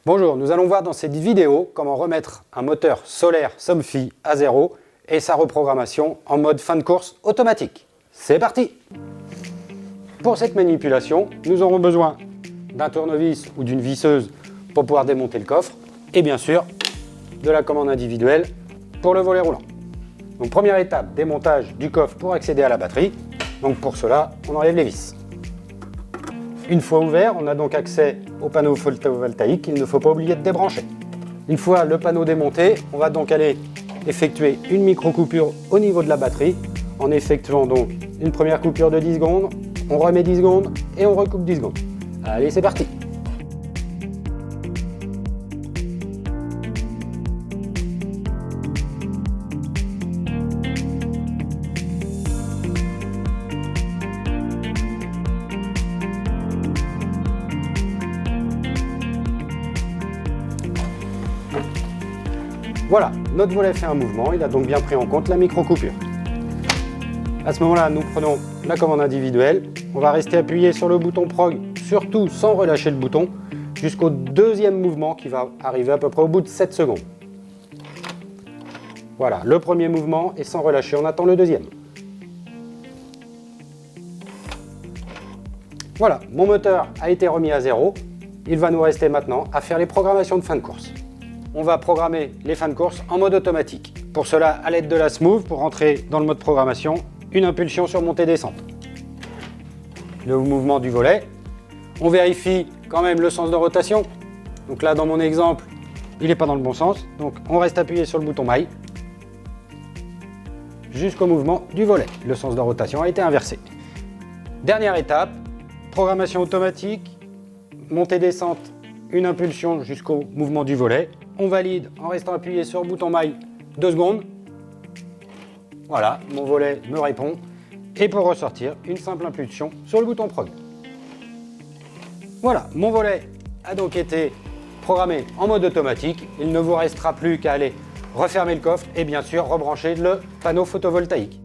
Bonjour, nous allons voir dans cette vidéo comment remettre un moteur solaire Somfy à zéro et sa reprogrammation en mode fin de course automatique. C'est parti! Pour cette manipulation, nous aurons besoin d'un tournevis ou d'une visseuse pour pouvoir démonter le coffre et bien sûr de la commande individuelle pour le volet roulant. Donc première étape, démontage du coffre pour accéder à la batterie. Donc pour cela, on enlève les vis. Une fois ouvert, on a donc accès au panneau photovoltaïque qu'il ne faut pas oublier de débrancher. Une fois le panneau démonté, on va donc aller effectuer une micro-coupure au niveau de la batterie en effectuant donc une première coupure de 10 secondes, on remet 10 secondes et on recoupe 10 secondes. Allez, c'est parti! Voilà, notre volet fait un mouvement, il a donc bien pris en compte la micro-coupure. À ce moment-là, nous prenons la commande individuelle, on va rester appuyé sur le bouton prog, surtout sans relâcher le bouton, jusqu'au deuxième mouvement qui va arriver à peu près au bout de 7 secondes. Voilà, le premier mouvement et sans relâcher, on attend le deuxième. Voilà, mon moteur a été remis à zéro, il va nous rester maintenant à faire les programmations de fin de course. On va programmer les fins de course en mode automatique. Pour cela, à l'aide de la Smooth, pour rentrer dans le mode programmation, une impulsion sur montée-descente. Le mouvement du volet. On vérifie quand même le sens de rotation. Donc là, dans mon exemple, il n'est pas dans le bon sens. Donc on reste appuyé sur le bouton maille jusqu'au mouvement du volet. Le sens de rotation a été inversé. Dernière étape, programmation automatique, montée-descente, une impulsion jusqu'au mouvement du volet. On valide en restant appuyé sur le bouton maille 2 secondes. Voilà, mon volet me répond. Et pour ressortir, une simple impulsion sur le bouton prog. Voilà, mon volet a donc été programmé en mode automatique. Il ne vous restera plus qu'à aller refermer le coffre et bien sûr rebrancher le panneau photovoltaïque.